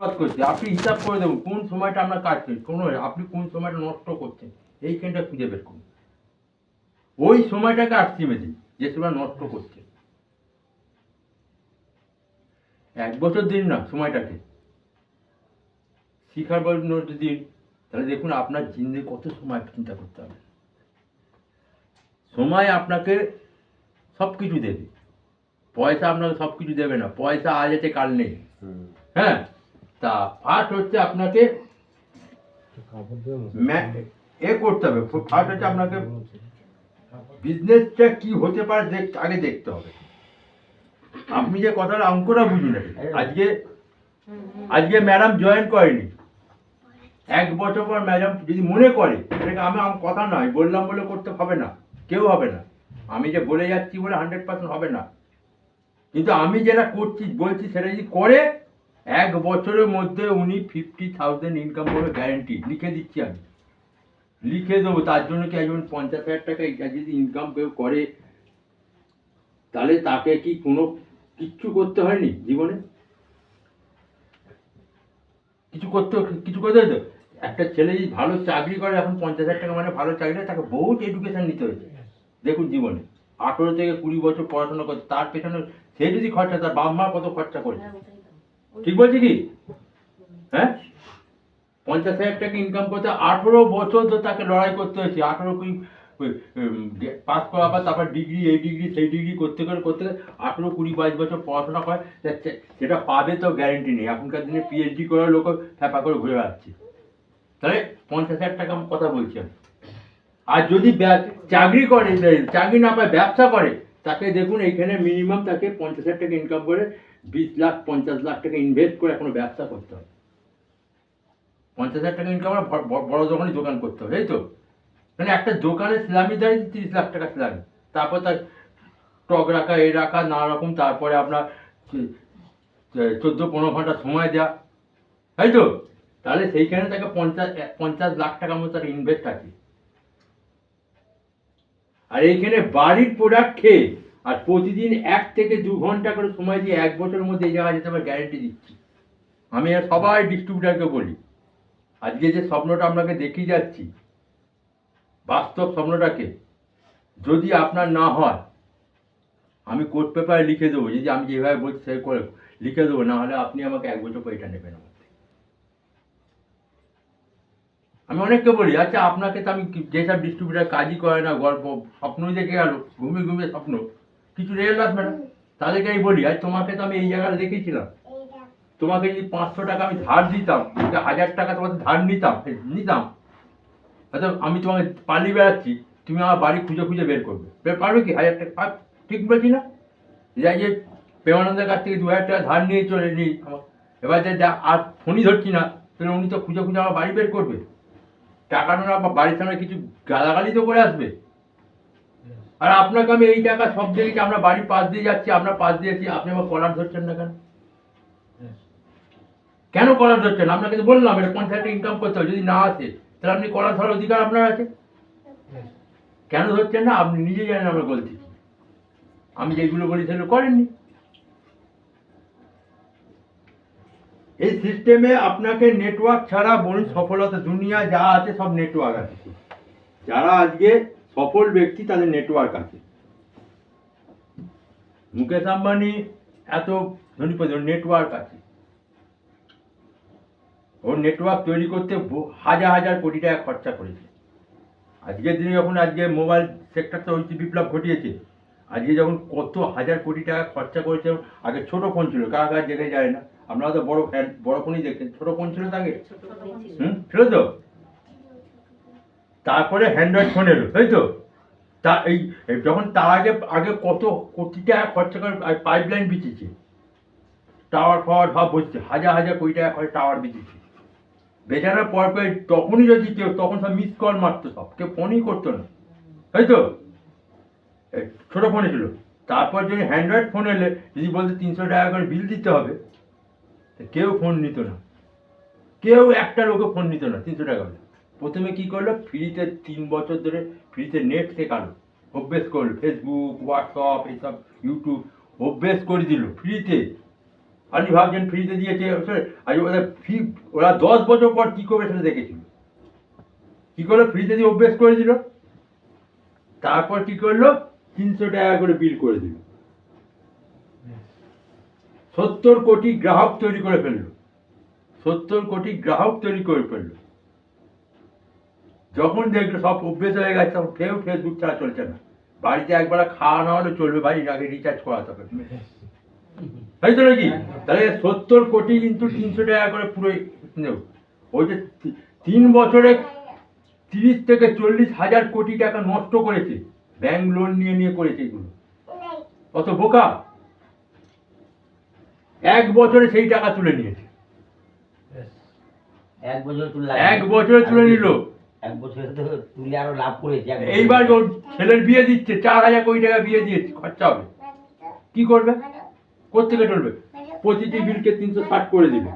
করছে আপনি হিসাব করে দেবেন কোন সময়টা আপনার কাটছেন, কোনো আপনি কোন সময়টা নষ্ট করছেন এইখানটা খুঁজে বের করুন। ওই সময়টাকে আটকিমে দিন যে সময় নষ্ট করছেন। 1 বছর দিন না সময়টাকে, শিখার জন্য দিন, তাহলে দেখুন আপনার জিন্দে কত সময় চিন্তা করতে হবে। সময় আপনাকে সব কিছু দেবে, পয়সা আপনাকে সব কিছু দেবে না, পয়সা আজ আছে কাল নেই। হ্যাঁ, তা ফার্স্ট হচ্ছে আপনাকে করতে হবে। ফার্স্ট হচ্ছে আপনাকে বিজনেসটা কি হতে পারে আগে দেখতে হবে। আপনি যে কথাটা অঙ্কটা বুঝুন, আজকে ম্যাডাম জয়েন করেনি, 1 বছর পর ম্যাডাম যদি মনে করে, এটাকে আমার কথা নয়, বললাম বলে করতে হবে না, কেউ হবে না, আমি যে বলে যাচ্ছি বলে 100% হবে না, কিন্তু আমি যেটা করছি বলছি সেটা যদি করে 1 বছরের মধ্যে উনি 50,000 ইনকাম করবে, গ্যারেন্টি লিখে দিচ্ছি, আমি লিখে দেবো। তার জন্য কি একজন 50,000 টাকা যদি ইনকাম কেউ করে, তাহলে তাকে কি কোনো কিচ্ছু করতে হয়নি জীবনে, কিছু করতে হয়তো। একটা ছেলে যদি ভালো চাকরি করে, এখন 50,000 টাকা মানে ভালো চাকরি, তাকে বহুত এডুকেশন নিতে হয়েছে। দেখুন জীবনে 18 থেকে 20 বছর পড়াশোনা করছে, তার পেছনে সে যদি খরচা, তার বাপ মা কত খরচা করেছে, ঠিক বলছি কি? হ্যাঁ, 50,000 টাকা ইনকাম করতে 18 বছর তো তাকে লড়াই করতে হয়েছে। 18 পাস করা, বা তারপর ডিগ্রি, এই ডিগ্রি সেই ডিগ্রি করতে 18, 20, 22 বছর পড়াশোনা করে, সেটা পাবে তো গ্যারেন্টি নেই। এখনকার দিনে পিএইচডি করার লোক ফ্যাপা করে ঘুরে বেড়াচ্ছে। তাহলে 50,000 টাকা কথা বলছি আমি। আর যদি চাকরি করে, চাকরি না পায়, ব্যবসা করে, তাকে দেখুন এইখানে মিনিমাম তাকে 50,000 টাকা ইনকাম করে 20 লাখ 50 লাখ টাকা ইনভেস্ট করে কোনো ব্যবসা করতে হবে। 50,000 টাকা ইনকাম করে বড় দোকানে দোকান করতে হবে, এই তো। মানে একটা দোকানে স্যালামি দেয় 30 লাখ টাকা স্যালামি, তারপর তার স্টক রাখা, এ রাখা, নানা রকম, তারপরে আপনার 14-15 ঘন্টা সময় দেওয়া, তাই তো। তাহলে সেইখানে তাকে 50 লাখ টাকার মতো তার ইনভেস্ট আছে। আর এইখানে বাড়ির প্রোডাক্ট খেয়ে আর প্রতিদিন 1 থেকে 2 ঘন্টা করে সময় দিয়ে 1 বছরের মধ্যে এই জায়গায় যেতে পারে, গ্যারেন্টি দিচ্ছি আমি। সবাই ডিস্ট্রিবিউটারকে বলি, আজকে যে স্বপ্নটা আপনাকে দেখিয়ে যাচ্ছি, বাস্তব স্বপ্নটাকে যদি আপনার না হয়, আমি কোর্ট পেপারে লিখে দেবো, যদি আমি যেভাবে বলছি সেই করে লিখে দেবো, না হলে আপনি আমাকে 1 বছর পর এটা নেবেন আমার থেকে। আমি অনেককে বলি, আচ্ছা আপনাকে তো আমি, যেসব ডিস্ট্রিবিউটার কাজই করে না, গল্প স্বপ্নই দেখে গেল, ঘুমিয়ে ঘুমিয়ে স্বপ্ন, কিছু রেজাল্ট আসবে না, তাদেরকে আমি বলি, আজ তোমাকে তো আমি এই জায়গাটা দেখিয়েছিলাম, তোমাকে যদি 500 টাকা আমি ধার দিতাম, 1000 টাকা তোমাকে ধার নিতাম, আচ্ছা আমি তোমাকে পালিয়ে বেড়াচ্ছি, তুমি আমার বাড়ি খুঁজে খুঁজে বের করবে, পারবে কি 1000 টাকা? ঠিক বলছি না? যাই যে প্রেমানন্দের কাছ থেকে 2000 টাকা ধার নিয়ে চলে নিই আমার, এবার যে আর ফোনই ধরছি না, তাহলে উনি তো খুঁজে খুঁজে আমার বাড়ি বের করবে, টাকা না বাড়ির সামনে কিছু গালাগালি তো করে আসবে। আর আপনাকে আমি এই টাকা সব দেখেছি, আমরা বাড়ির পাশ দিয়ে যাচ্ছি, আপনার পাশ দিয়ে যাচ্ছি, আপনি আমার কলার ধরছেন না কেন? কেন কলার ধরছেন? আপনাকে তো বললাম এটা 50 টাকা ইনকাম করতে হবে, যদি না আসে তাহলে আপনি কলার ধরার অধিকার আপনার আছে। কেন ধরছেন না? আপনি নিজে জানেন আমরা বলছি, আমি যেগুলো বলি সেগুলো করেননি। এই সিস্টেমে আপনাকে নেটওয়ার্ক ছাড়া বলুন সফলতা, দুনিয়া যা আছে সব নেটওয়ার্ক আছে। যারা আজকে সফল ব্যক্তি তাদের নেটওয়ার্ক আছে। মুকেশ আম্বানি এত ধনী, নেটওয়ার্ক আছে। ওর নেটওয়ার্ক তৈরি করতে হাজার হাজার কোটি টাকা খরচা করেছে। আজকের দিনে যখন আজকে মোবাইল সেক্টরটা হচ্ছে বিপ্লব ঘটিয়েছে, আজকে যখন কত হাজার কোটি টাকা খরচা করেছে। আগে ছোট ফোন ছিল, কার কার জেগে যায় না, আপনারা তো বড় ফোনই দেখতেন, ছোট ফোন ছিল তো আগে, ছিল তো। তারপরে অ্যান্ড্রয়েড ফোন এলো, তাই তো। তা এই যখন তার আগে কত কোটি টাকা খরচা করে পাইপ লাইন বিছিয়েছে, টাওয়ার ফাওয়ার সব বসছে, হাজার হাজার কোটি টাকা করে টাওয়ার বিছিয়েছে। বেচারার পর তখনই যদি কেউ, তখন সব মিস কল মারতো, সব কেউ ফোনই করতো না, তাই তো। ছোট ফোনে ছিল। তারপর যদি অ্যান্ড্রয়েড ফোন এলে, যদি বলতে 300 টাকা করে বিল দিতে হবে, কেউ ফোন নিত না, কেউ একটা লোকে ফোন নিত না 300 টাকা করে। প্রথমে কি করলো, ফ্রিতে 3 বছর ধরে ফ্রিতে নেট শেখালো, অভ্যেস করলো, ফেসবুক, হোয়াটসঅ্যাপ, এইসব ইউটিউব অভ্যেস করে দিল ফ্রিতে। আপনি ভাবছেন ফ্রিতে দিয়েছে, আর ওরা ফ্রি, ওরা 10 বছর পর কী করবে সেটা দেখেছিল। কী করলো, ফ্রিতে দিয়ে অভ্যেস করে দিল, তারপর কী করলো, 300 টাকা করে বিল করে দিল, 70 কোটি গ্রাহক তৈরি করে ফেললো, 70 কোটি গ্রাহক তৈরি করে ফেললো। যখন দেখলো সব অভ্যেস হয়ে গেছে, তখন কেউ ফেসবুক ছাড়া চলছে না, বাড়িতে একবার খাওয়া না হলে চলবে, বাড়ির আগে রিচার্জ করাতে হবে, তাই তো নাকি? তাহলে 70 কোটি কিন্তু 300 টাকা করে পুরো নেব। ওই যে 3 বছরে 30 থেকে 40 হাজার কোটি টাকা নষ্ট করেছে, ব্যাংক লোন নিয়ে নিয়ে করেছে এগুলো। কত বোকা! 1 বছরে সেই টাকা তুলে নিয়েছে, 1 বছর তুলে 1 বছরে তুলে নিল। 1 বছরে তো তুলে আরো লাভ করেছে। এইবার ওর ছেলের বিয়ে দিচ্ছে, 4,000 কোটি টাকা বিয়ে দিয়েছে, খরচা হবে, কি করবে, কোথেকে চলবে? প্রতিটি বিলকে 360 করে দিবে,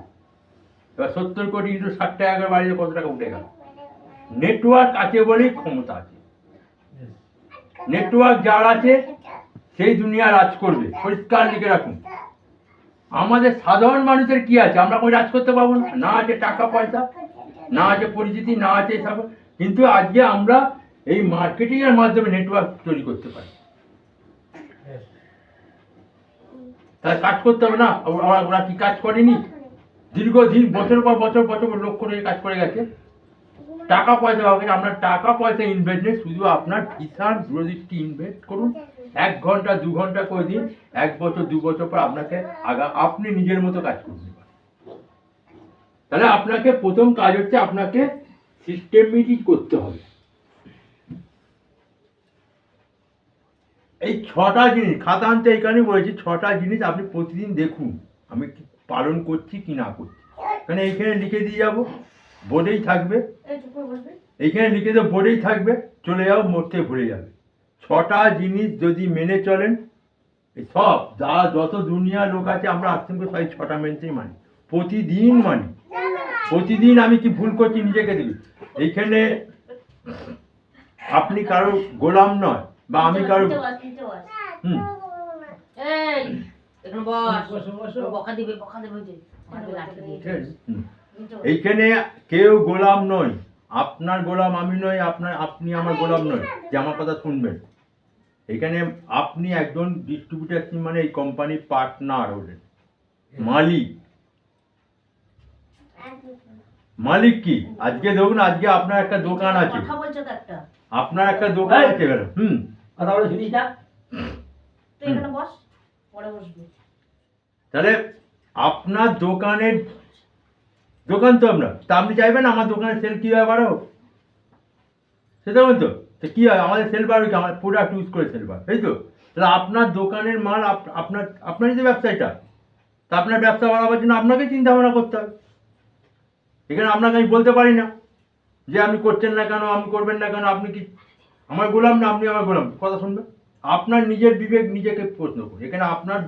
এবার 70 কোটি কিন্তু 60 টাকা করে বাড়িতে কত টাকা উঠে গেল। নেটওয়ার্ক আছে বলেই ক্ষমতা আছে, নেটওয়ার্ক যার আছে সেই দুনিয়া রাজ করবে, পরিষ্কার লিখে রাখুন। আমাদের সাধারণ মানুষের কি আছে, আমরা কোনো রাজ করতে পারবো না, না আছে টাকা পয়সা, না আছে পরিচিতি, না আছে এসব, কিন্তু আজকে আমরা এই মার্কেটিং এর মাধ্যমে নেটওয়ার্ক তৈরি করতে পারি। তাই কাজ করতে হবে না, ওরা কি কাজ করেনি? দীর্ঘদিন বছর পর বছর বছর লক্ষ করে কাজ করে গেছে, টাকা পয়সা হবে। আমরা টাকা পয়সা ইনভেস্ট নেই, শুধু আপনার বিশাল দূরদৃষ্টি ইনভেস্ট করুন, 1 ঘন্টা 2 ঘন্টা করে দিন, 1 বছর 2 বছর পর আপনাকে আপনি নিজের মতো কাজ করতে পারেন। তাহলে আপনাকে প্রথম কাজ হচ্ছে আপনাকে সিস্টেমেটিক করতে হবে। এই 6টা জিনিস খাতা আনতে এই কারণে বলেছি, 6টা জিনিস আপনি প্রতিদিন দেখুন আমি কি পালন করছি কি না করছি। মানে এইখানে লিখে দিয়ে যাবো, বোর্ডেই থাকবে, এইখানে লিখে দেবো, বোর্ডেই থাকবে, চলে যাও, মরতে ভুলে যাবে। 6টা জিনিস যদি মেনে চলেন, এই সব যত দুনিয়া লোক আছে আমরা আজ থেকে সবাই 6টা মেনতেই মানি, প্রতিদিন মানি। প্রতিদিন আমি কি ভুল করছি নিজেকে দেখি। এইখানে আপনি কারো গোলাম নয়, বা আমি কারো এইখানে কেউ গোলাম নয়, আপনার গোলাম আমি নই, আপনি আমার গোলাম নয় যে আমার কথা শুনবেন। এখানে আপনি একজন ডিস্ট্রিবিউটার, মানে এই কোম্পানির পার্টনার হলেন, মালিক। মালিক কি? আজকে দেখুন, আজকে আপনার একটা দোকান আছে, আপনার একটা দোকান আছে, কথা বলে শুনিস না, তাহলে আপনার দোকানের দোকান তো আমরা, তা আপনি চাইবেন আমার দোকানের সেল কীভাবে বাড়াবো, সেটা বলুন তো। কি হয়, আমাদের সেল বাড়বে কি, আমার প্রোডাক্ট ইউজ করে সেল বাড়বে, তাই তো? তাহলে আপনার দোকানের মাল আপনারই তো ব্যবসায়টা, তা আপনার ব্যবসা বাড়াবার জন্য আপনাকে চিন্তা ভাবনা করতে হবে। এখানে আপনাকে আমি বলতে পারি না যে আপনি করছেন না কেন, আপনি করবেন না কেন, আপনি কি আমার গোলাম না আপনি আমার গোলাম, কথা শুনবেন। আপনার নিজের বিবেক নিজেকে প্রশ্ন করুন, এখানে আপনার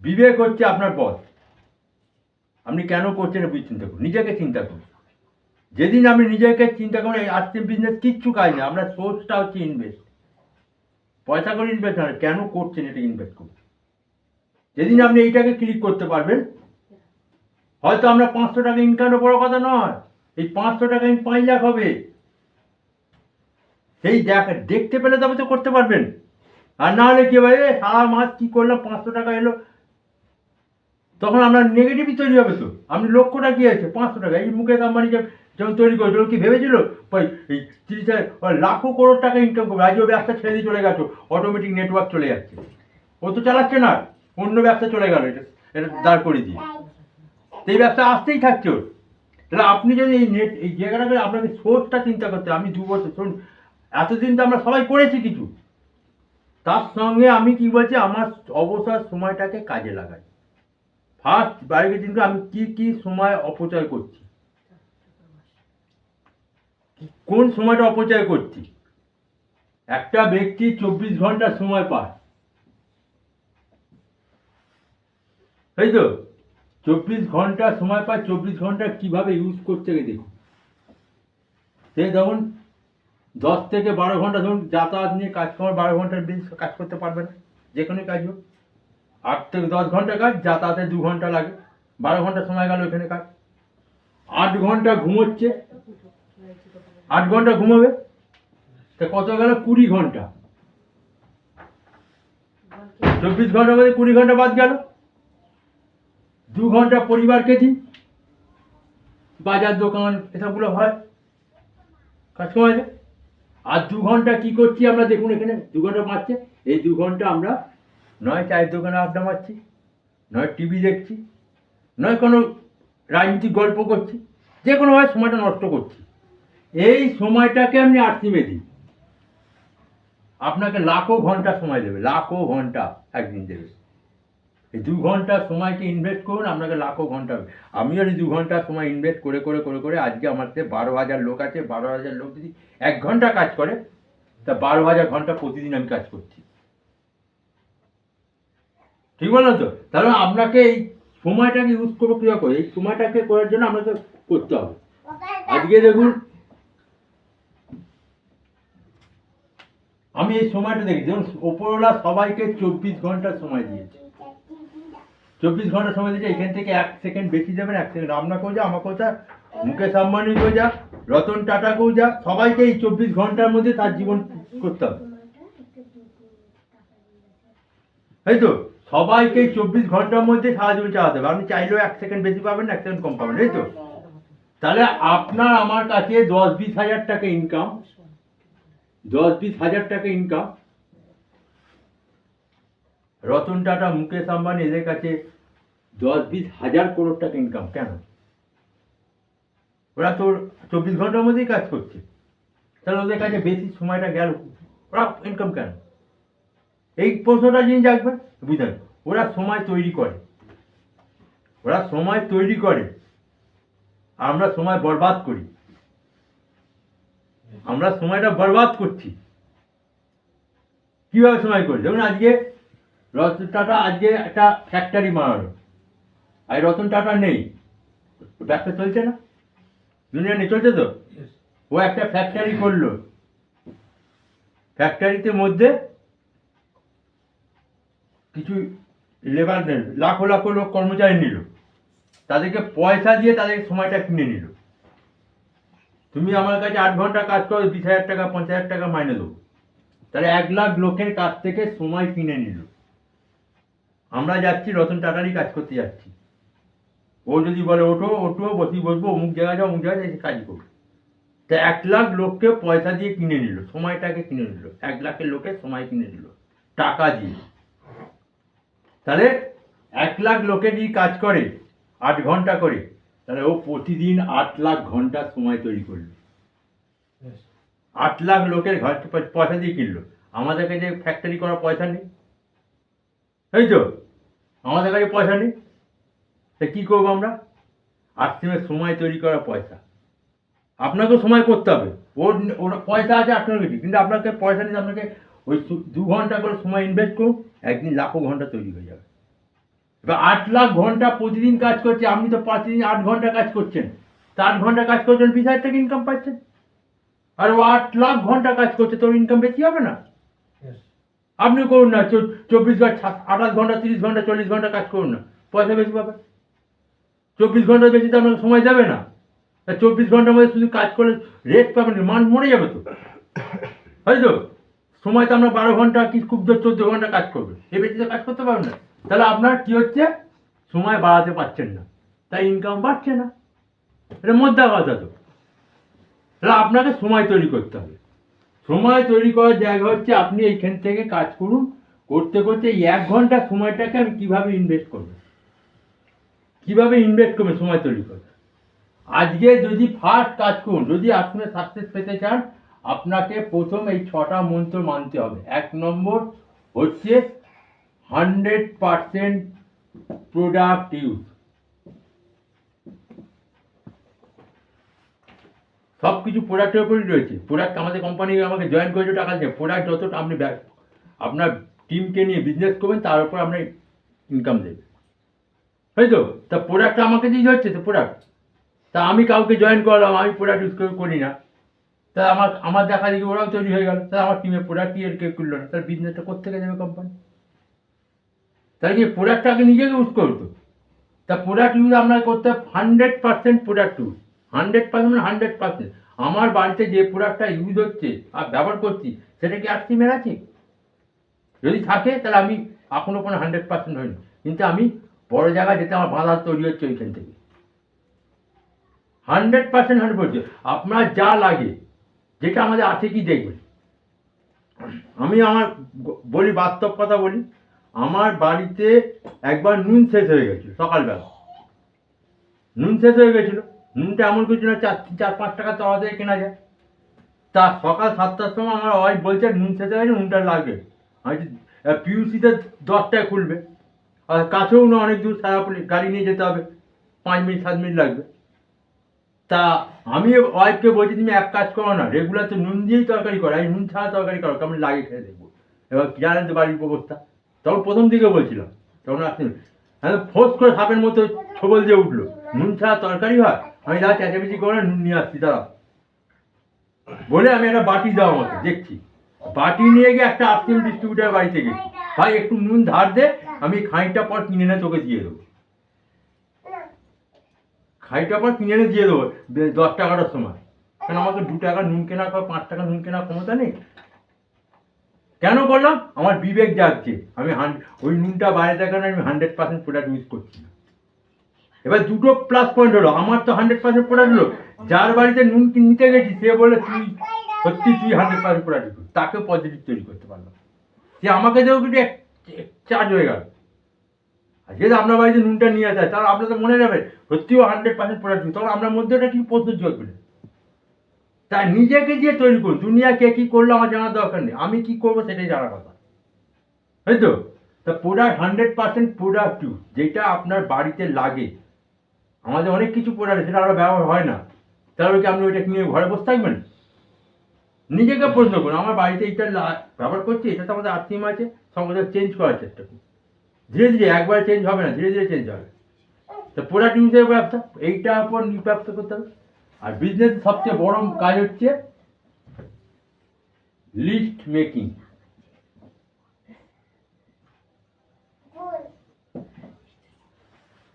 বিবেক হচ্ছে আপনার বস, আপনি কেন করছেন চিন্তা করুন, নিজেকে চিন্তা করুন। যেদিন আপনি নিজেকে চিন্তা করেন, এই আর্থিক বিজনেস কিচ্ছু কাজ না, আপনার সোর্সটা হচ্ছে ইনভেস্ট, পয়সা করে ইনভেস্ট না, কেন করছেন এটা ইনভেস্ট করুন। যেদিন আপনি এইটাকে ক্লিক করতে পারবেন, হয়তো আমরা 500 টাকা ইনকামের বড় কথা নয়, এই 500 টাকা 5 লাখ হবে, সেই দেখতে পেলে তবে তো করতে পারবেন। আর না হলে কি ভাই, সারা মাস কি করলাম, 500 টাকা এলো, তখন আপনার নেগেটিভই তৈরি হবে। তো আপনি লক্ষ্যটা কি আছে, 500 টাকা। এই মুকেশ আম্বানি যেমন তৈরি করেছিল, কি ভেবেছিল এই 30,000 লাখো করোড় টাকা ইনকাম করবে, আজ ও ব্যবসা ছেড়ে দিয়ে চলে গেছে, অটোমেটিক নেটওয়ার্ক চলে যাচ্ছে, ও তো চালাচ্ছে না, অন্য ব্যবসা চলে গেল, এটা দাঁড় করে দিয়ে, এই ব্যবসা আসতেই থাকছে ওর। তাহলে আপনি যদি এই জায়গাটাকে আপনাকে সোর্সটা চিন্তা করতে, আমি 2 বছর শুনুন, এতদিন তো আমরা সবাই করেছি কিছু, তার সঙ্গে আমি কি বলছি, আমার অবসর সময়টাকে কাজে লাগাই। ফার্স্ট বাড়িতে কিন্তু আমি কি সময় অপচয় করছি, কোন সময়টা অপচয় করছি। একটা ব্যক্তি 24 ঘন্টা সময় পায়, তাই তো? 24 ঘন্টা সময় পায়, 24 ঘন্টা কিভাবে ইউজ করতে গিয়ে দেখুন। সে ধরুন 10 থেকে 12 ঘন্টা ধরুন যাতায়াত নিয়ে কাজ করার, 12 ঘন্টার বেশি কাজ করতে পারবে না, যে কোনো কাজ হোক। 8 থেকে 10 ঘন্টা কাজ, যাতায়াতে 2 ঘন্টা লাগে, 12 ঘন্টা সময় গেল এখানে কাজ। 8 ঘন্টা ঘুমোচ্ছে, 8 ঘন্টা ঘুমোবে, তা কত গেল? 20 ঘন্টা। 24 ঘন্টার মধ্যে 20 ঘন্টা বাদ গেল। 2 ঘন্টা পরিবারকে দিই, বাজার দোকান এসবগুলো হয়, কাজ করা যায়। আর 2 ঘন্টা কি করছি আমরা, দেখুন এখানে 2 ঘন্টা মারছে, এই 2 ঘন্টা আমরা নয় চায়ের দোকানে আড্ডা মারছি, নয় টিভি দেখছি, নয় কোনো রাজনীতিক গল্প করছি, যে কোনোভাবে সময়টা নষ্ট করছি। এই সময়টাকে আপনি আর্থিমে দিন, আপনাকে লাখো ঘন্টা সময় দেবে, লাখো ঘন্টা একদিন দেবে। এই 2 ঘন্টা সময়কে ইনভেস্ট করুন, আপনাকে লাখো ঘন্টা হবে। আমিও এই 2 ঘন্টা সময় ইনভেস্ট করে করে করে করে আজকে আমার কাছে 12,000 লোক আছে। 12,000 লোক যদি 1 ঘন্টা কাজ করে, তা 12,000 ঘন্টা প্রতিদিন আমি কাজ করছি। ঠিক বললাম তো? তাহলে আপনাকে এই সময়টাকে ইউজ করবো কীভাবে করে, এই সময়টাকে করার জন্য আপনাকে করতে হবে। আজকে দেখুন, আমি এই সময়টা দেখি, যেমন ওপরওয়ালা সবাইকে 24 ঘন্টা সময় দিয়েছে। 24 ঘন্টা সময় দিয়েছে, এখান থেকে 1 সেকেন্ড বেশি যাবেন, 1 সেকেন্ড আপনাকেও যা, আমাকেও যা, মুকেশ আম্বানিকেও যা, রতন টাটাকেও যা, সবাইকে এই 24 ঘন্টার মধ্যে তার জীবন করতে হবে। তাই তো? সবাইকে 24 ঘন্টার মধ্যে সারা জীবন চালাতে হবে। আপনি চাইলেও 1 সেকেন্ড বেশি পাবেন, 1 সেকেন্ড কম পাবেন, তাই তো? তাহলে আপনার আমার কাছে 10-20 হাজার টাকা ইনকাম, 10-20 হাজার টাকা ইনকাম, রতন টাটা, মুকেশ আম্বানি এদের কাছে 10-20 হাজার করোড় টাকা ইনকাম। কেন? ওরা তো 24 ঘন্টার মধ্যেই কাজ করছে, তাহলে ওদের কাছে বেশি সময়টা গেল, ওরা ইনকাম কেন? এই প্রশ্নটা যিনি জানবেন, বুঝলেন? ওরা সময় তৈরি করে, ওরা সময় তৈরি করে, আমরা সময় বরবাদ করি, আমরা সময়টা বরবাদ করছি। কিভাবে সময় করি? দেখুন, আজকে রতন টাটা আজকে একটা ফ্যাক্টরি বানালো, আর রতন টাটা নেই, ব্যবসা চলছে না, দুনিয়া নেই, চলছে তো? ও একটা ফ্যাক্টরি করলো, ফ্যাক্টরিতে মধ্যে কিছু লেবার নিল, লাখো লাখো লোক কর্মচারী নিল, তাদেরকে পয়সা দিয়ে তাদের সময়টা কিনে নিল। তুমি আমার কাছে 8 ঘন্টা কাজ করো, 20,000 টাকা 50,000 টাকা মাইনে দেবো। তাহলে 1 লাখ লোকের কাছ থেকে সময় কিনে নিল। আমরা যাচ্ছি রতন টাটারই কাজ করতে যাচ্ছি, ও যদি বলে ওঠো ওঠো, বসবো, অমুক জায়গায় যাও, অমুক জায়গায় এসে কাজ করবো। তা 1 লাখ লোককে পয়সা দিয়ে কিনে নিল, সময়টাকে কিনে নিল, 1 লাখের লোকের সময় কিনে নিল টাকা দিয়ে। তাহলে 1 লাখ লোকে যদি কাজ করে 8 ঘন্টা করে, তাহলে ও প্রতিদিন 8 লাখ ঘন্টা সময় তৈরি করলো। 8 লাখ লোকের ঘর পয়সা দিয়ে কিনলো। আমাদের কাছে ফ্যাক্টরি করার পয়সা নেই, এই তো? আমাদের কাছে পয়সা নেই, তা কী করবো আমরা? আশ্রমের সময় তৈরি করার পয়সা। আপনাকেও সময় করতে হবে, ওর পয়সা আছে আপনার কাছে, কিন্তু আপনাকে পয়সা নিতে আপনাকে ওই 2 ঘন্টা করে সময় ইনভেস্ট করুন, একদিন লাখো ঘন্টা তৈরি হয়ে যাবে। এবার 8 লাখ ঘন্টা প্রতিদিন কাজ করছে, আপনি তো প্রতিদিন 8 ঘন্টা কাজ করছেন, তা 8 ঘন্টা কাজ করছেন, 20,000 টাকা ইনকাম পাচ্ছেন। আর ও 8 লাখ ঘন্টা কাজ করছে, তোর ইনকাম বেশি হবে না? আপনি করুন না, 24 ঘন্টা, 28 ঘন্টা, 30 ঘন্টা, 40 ঘন্টা কাজ করুন না, পয়সা বেশি পাবেন। 24 ঘন্টা বেশি তো আপনাকে সময় দেবে না। 24 ঘন্টার মধ্যে শুধু কাজ করলে রেস্ট পাবেন, মান মরে যাবে তো, তাই তো? সময় তো আমরা 12 ঘন্টা কি খুব জোর 14 ঘন্টা কাজ করবে, এর বেশি তো কাজ করতে পারবেন না। তাহলে আপনার কি হচ্ছে? সময় বাড়াতে পারছেন না, তাই ইনকাম বাড়ছে না। এটা মোদ্দা কথা তো। তাহলে আপনাকে সময় তৈরি করতে হবে। সময় তৈরি করার জায়গা হচ্ছে আপনি এইখান থেকে কাজ করুন, করতে করতে এই 1 ঘন্টা সময়টাকে আমি কীভাবে ইনভেস্ট করবো, কীভাবে ইনভেস্ট করবে সময় তৈরি করবে। আজকে যদি ফার্স্ট কাজ করুন, যদি আপনি সাকসেস পেতে চান, আপনাকে প্রথম এই 6টা মন্ত্র মানতে হবে। 1 নম্বর হচ্ছে 100% প্রোডাক্ট ইউজ। সব কিছু প্রোডাক্টের উপরই রয়েছে। প্রোডাক্ট আমাদের কোম্পানি আমাকে জয়েন করেছে, টাকা দিয়ে প্রোডাক্ট যতটা আপনি আপনার টিমকে নিয়ে বিজনেস করবেন, তার উপর আপনার ইনকাম দেবে, তাই তো? তা প্রোডাক্টটা আমাকে দিতে হচ্ছে তো, প্রোডাক্ট। তা আমি কাউকে জয়েন করলাম, আমি প্রোডাক্ট ইউজ করি না, তা আমার দেখা দেখি ওরাও তৈরি হয়ে গেল, তাহলে আমার টিমে প্রোডাক্টই এর কেউ করলো না, তাহলে বিজনেসটা কোত্থেকে যাবে কোম্পানি? তাহলে কি প্রোডাক্টটাকে নিজেকে ইউজ করতো। তা প্রোডাক্ট ইউজ আমরা করতে 100% প্রোডাক্ট ইউজ, 100%। আমার বাড়িতে যে প্রোডাক্টটা ইউজ হচ্ছে আর ব্যবহার করছি সেটা কি আরসিএমের আছে? যদি থাকে তাহলে আমি এখনো কোনো 100% হয়নি, কিন্তু আমি বড় জায়গায় যেতে আমার বাধা তৈরি হচ্ছে ওইখান থেকে। 100% আপনার যা লাগে, যেটা আমাদের আছে কি দেখবেন। আমি আমার বলি, বাস্তব কথা বলি, আমার বাড়িতে একবার নুন শেষ হয়ে গেছিল সকালবেলা, নুন শেষ হয়ে গেছিলো। নুনটা এমন কিছু না 4-5 টাকা তলা থেকে কেনা যায়। তা সকাল 7টার সময় আমার ওয়াইফ বলছে নুন শেষ হয়ে গেছে, নুনটা লাগবে। আমি পিউসিতে 10টায় খুলবে, আর কাছেও না, অনেক দূর, সারাপুলি গাড়ি নিয়ে যেতে হবে, 5-7 মিনিট লাগবে। তা আমি ওয়াইফকে বলছি তুমি এক কাজ করো না, রেগুলার তো নুন দিয়েই তরকারি করো, এই নুন ছাড়া তরকারি করো, কেমন লাগে খেয়ে দেখবো। এবার জানেন তো বাড়ির অবস্থা, তখন প্রথম দিকে বলছিলাম, তখন আসছেন হ্যাঁ, ফোর্স করে সাপের মতো ছবল দিয়ে উঠলো, নুন ছাড়া তরকারি হয়। আমি দাদা চেঁচামেচি করে নুন নিয়ে আসছি দাদা বলে, আমি একটা বাটি দাও আমাকে, দেখছি বাটি নিয়ে গিয়ে একটা আরসিএম ডিস্ট্রিবিউটার বাড়িতে গেছি, ভাই একটু নুন ধার দে, আমি খানিকটা পর কিনে এনে তোকে দিয়ে দেবো। খানিকটা পর কিনে এনে দিয়ে দেবো 10-11টার সময়, কেন আমাকে 2 টাকা নুন কেনা, 5 টাকা নুন কেনার ক্ষমতা নেই। কেন করলাম? আমার বিবেক যাচ্ছে, আমি ওই নুনটা বাইরে দেখার আমি 100% প্রোডাক্ট ইউজ করছি না। এবার দুটো প্লাস পয়েন্ট হলো, আমার তো 100% প্রোডাক্ট হলো, যার বাড়িতে নুন নিতে গেছি সে বলে তুই সত্যি তুই 100% প্রোডাক্ট ইউজ, তাকে পজিটিভ তৈরি করতে পারলাম, সে আমাকে দেও কিন্তু চার্জ হয়ে গেল। আর যেহেতু আপনার বাড়িতে নুনটা নিয়ে আসে, তাহলে আপনার তো মনে যাবে সত্যিও 100% প্রোডাক্ট ইউজ, তখন আপনার মধ্যে ওটা কি প্রশ্ন জন্মে। তাই নিজেকে দিয়ে তৈরি করুন, দুনিয়া কে কী করলো আমার জানার দরকার নেই, আমি কি করবো সেটাই জানার কথা, তাই তো। তা প্রোডাক্ট 100% প্রোডাক্টিভ, যেটা আপনার বাড়িতে লাগে। আমাদের অনেক কিছু প্রোডাক্ট সেটা আমরা ব্যবহার হয় না, তাহলে কি আপনি ওইটা কিনে ঘরে বসে থাকবেন? নিজেকে প্রশ্ন করুন, আমার বাড়িতে এইটা ব্যবহার করছি, এটা তো আমাদের আরসিএম আছে, সঙ্গে চেঞ্জ করার চেষ্টা করুন। ধীরে ধীরে, একবারে চেঞ্জ হবে না, ধীরে ধীরে চেঞ্জ হবে। তো প্রোডাক্ট ইউজের ব্যবসা, এইটার উপর ব্যবসা করতে হবে। আর বিজনেস সবচেয়ে বড় কাজ হচ্ছে লিস্ট মেকিং।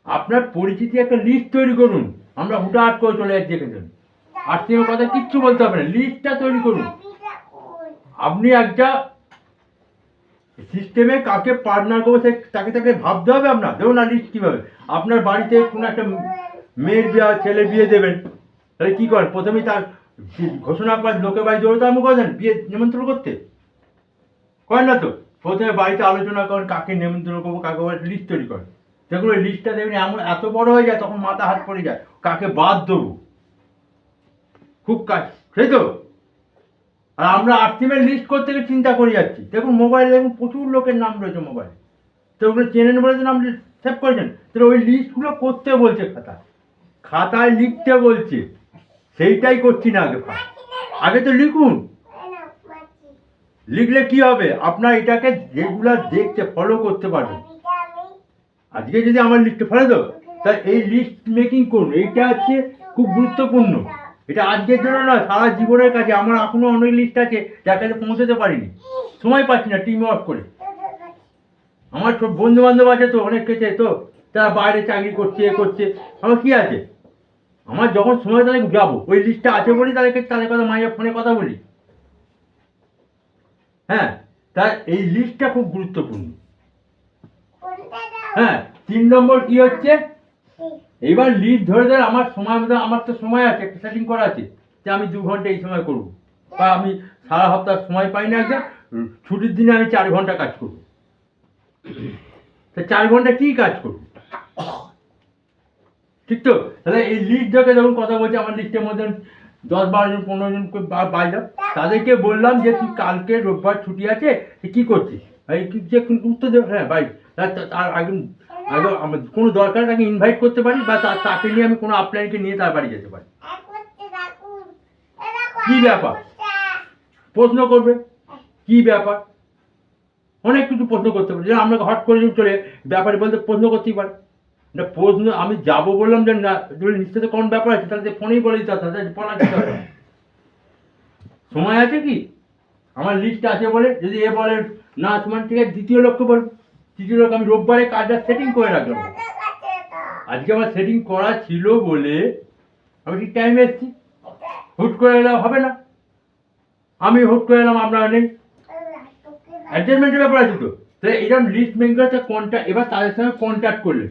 আপনার পরিচিতি একটা লিস্ট তৈরি করুন। আমরা হুটহাট করে চলে যাচ্ছি এখানে, আরসিএম কথা কিচ্ছু বলতে হবে না, লিস্টটা তৈরি করুন। আপনি একটা সিস্টেমে কাকে পার্টনার করবো তাকে তাকে ভাবতে হবে আপনার। দেখুন না লিস্ট কীভাবে, আপনার বাড়িতে কোনো একটা মেয়ের বিয়ে, ছেলে বিয়ে দেবেন, তাহলে কী করেন? প্রথমেই তার ঘোষণা করেন, লোকের বাড়ি জোরে আরম্ভ করে দেন বিয়ে নিমন্ত্রণ করতে, করেন না তো? প্রথমে বাড়িতে আলোচনা করেন কাকে নিমন্ত্রণ করবো, কাকে লিস্ট তৈরি করেন। দেখুন ওই লিস্টটা দেখবেন এমন এত বড় হয়ে যায়, তখন মাথা হাত পড়ে যায় কাকে বাদ দেবো, খুব কাজ, সেই তো। আর আমরা আরসিএমের লিস্ট করতে গিয়ে চিন্তা করে যাচ্ছি। দেখুন মোবাইলে দেখুন প্রচুর লোকের নাম রয়েছে মোবাইলে, তো ওগুলো চেনেন বলে নাম সেভ করেছেন, তাহলে ওই লিস্টগুলো করতে বলছে, খাতায় লিখতে বলছে, সেইটাই করছি না। আগে তো লিখুন, লিখলে কি হবে, আপনার এটাকে রেগুলার দেখতে ফলো করতে পারবেন। আজকে যদি আমার লিস্টে ফলো দেবো, তা এই লিস্ট মেকিং করুন, এইটা হচ্ছে খুব গুরুত্বপূর্ণ। এটা আজকের জন্য নয়, সারা জীবনের কাছে। আমার এখনো অনেক লিস্ট আছে যার কাছে পৌঁছতে পারিনি, সময় পাচ্ছি না টিম ওয়ার্ক করে। আমার সব বন্ধু বান্ধব আছে তো, অনেক কিছু তো, তারা বাইরে চাকরি করছে, এ করছে, আমার কি আছে, আমার যখন সময় তাদেরকে যাবো, ওই লিস্টটা আছে বলি তাদেরকে, তাদের কথা মাঝে ফোনে কথা বলি। হ্যাঁ, তা এই লিস্টটা খুব গুরুত্বপূর্ণ। হ্যাঁ, 3 নম্বর কি হচ্ছে, এইবার লিস্ট ধরে ধরে আমার সময় মতো, আমার তো সময় আছে, একটা সেটিং করা আছে যে আমি 2 ঘন্টা এই সময় করবো, বা আমি সারা সপ্তাহ সময় পাই না, একদম ছুটির দিনে আমি 4 ঘন্টা কাজ করবো। তা 4 ঘন্টা কি কাজ করবো, ঠিক তো? তাহলে এই লিস্ট দেখে যখন কথা বলছি, আমার লিস্টের মধ্যে 10-12 জন 15 জন বাইলাম, তাদেরকে বললাম যে তুই কালকে রোববার ছুটি আছে, তুই কী করছিস, এই যে উত্তর দেবে, হ্যাঁ ভাই, তার আগে আমার কোনো দরকার তাকে ইনভাইট করতে পারি, বা তাকে নিয়ে আমি কোনো আপলাইনকে নিয়ে তার বাড়ি যেতে পারি। কি ব্যাপার, প্রশ্ন করবে, কি ব্যাপার, অনেক কিছু প্রশ্ন করতে পারি। আমরা হট করে চলে ব্যাপারে বলতে প্রশ্ন করতেই পারি না। প্রশ্ন আমি যাবো বললাম যে না, নিশ্চয়ই কোন ব্যাপার আছে, তাহলে ফোনেই বলে দিতে হবে, পড়া দিতে হবে। সময় আছে কি, আমার লিস্ট আছে বলে যদি এ বলে না তোমার, ঠিক আছে দ্বিতীয় লক্ষ্য বল, কিছু লোক আমি রোববারে কাজটা সেটিং করে রাখলাম, আজকে আমার সেটিং করা ছিল বলে আমি ঠিক টাইমে এসেছি। হুট করে এলাম হবে না, আমি হুট করে এলাম আপনারা নেই, অ্যাডজাস্টমেন্টের ব্যাপার আছে তো। তাহলে এরকম লিস্ট মেনকে হচ্ছে কন্ট্যাক্ট, এবার তাদের সঙ্গে কন্ট্যাক্ট করলে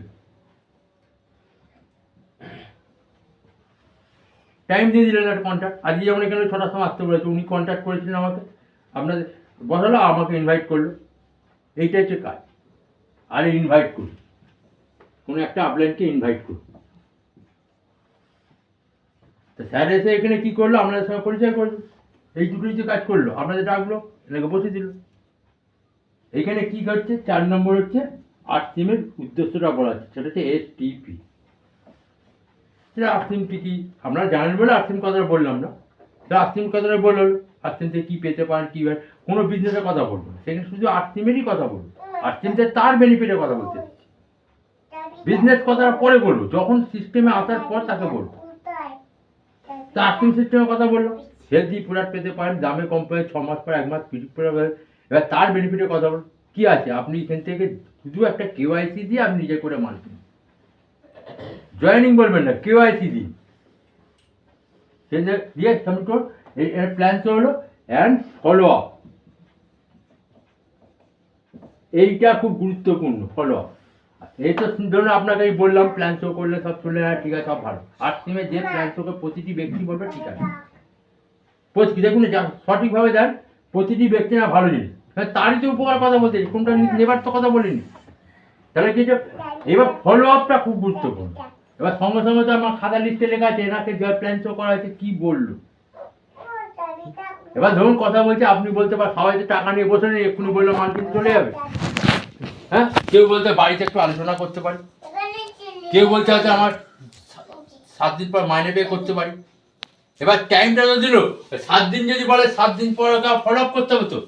টাইম দিয়ে দিলেন একটা কন্ট্যাক্ট। আজকে যেমন এখানে 6টার সময় আসতে বলেছে, উনি কন্ট্যাক্ট করেছিলেন আমাকে, আপনাদের বসালো, আমাকে ইনভাইট করলো, এইটা হচ্ছে কাজ। আর ইনভাইট করুন, কোনো একটা আপলাইনকে ইনভাইট করুন। তো স্যার এসে এখানে কি করলো, আপনাদের সঙ্গে পরিচয় করলো, এই দুটোই তো কাজ করলো, আপনাদের ডাকলো, এনাকে বসে দিল। এইখানে কি হচ্ছে, 4 নম্বর হচ্ছে আর্থিমের উদ্দেশ্যটা বলা আছে, সেটা হচ্ছে এসটিপি। সেটা আর্থিমটি কি আপনারা জানেন বলে আর্থিম কথাটা বললাম না, সেটা আর্থিম কথাটা বললো, আর্থিম থেকে কী পেতে পারেন, কী হয়, কোনো বিজনেসের কথা বলবো না, সেখানে শুধু আর্থিমেরই কথা বলবো। আর্থিম থেকে তার বেনিফিটের কথা বলতে, বিজনেস কথাটা পরে বলবো, যখন সিস্টেমে আসার পর তাকে বলবো। তা আর্থিং সিস্টেমের কথা বললো, হেলদি প্রোডাক্ট পেতে পারেন, দামে কম পাবে, 6 মাস পর 1 মাস পিরিয়ড পরে পাবেন। এবার তার বেনিফিটের কথা বলুন, কী আছে, আপনি এখান থেকে শুধু একটা কেওয়াইসি দিয়ে আপনি নিজে করে মাল কিনুন, জয়েনিং বলবেন না, কেওয়াইসি দিন, সেই দিয়ে সাবমিট করুন। এর প্ল্যান তো হলো অ্যান্ড ফলো আপ, এইটা খুব গুরুত্বপূর্ণ, ফলো আপ। এই তো ধরুন আপনাকে এই বললাম, প্ল্যান শো করলে সব শুনলেন, হ্যাঁ ঠিক আছে, সব ভালো। আর টিমে যে প্ল্যান শোকে প্রতিটি ব্যক্তি বলবে ঠিক আছে, দেখুন সঠিকভাবে দেন, প্রতিটি ব্যক্তি না ভালো জিনিস, তারই তো উপকার কথা বলতে, কোনটা নেবার তো কথা বলিনি। তাহলে কি যে এবার ফলো আপটা খুব গুরুত্বপূর্ণ। এবার সঙ্গে সঙ্গে তো আমার খাতা লিস্টে লেখা আছে, এনাকে যে প্ল্যান শো করা হয়েছে কী বললো। এবার ধরুন কথা বলছে, আপনি বলতে পারেন সবাই তো টাকা নিয়ে বসে নেই, এক্ষুনি বললো মাল কিনতে চলে যাবে। হ্যাঁ, কেউ বলতে বাড়িতে একটু আলোচনা করতে পারি, কেউ বলতে হয়তো আমার 7 দিন পর মাইনে পে করতে পারি। এবার টাইমটা তো দিল, 7 দিন যদি বলে 7 দিন পর ফলো আপ করতে হবে তো।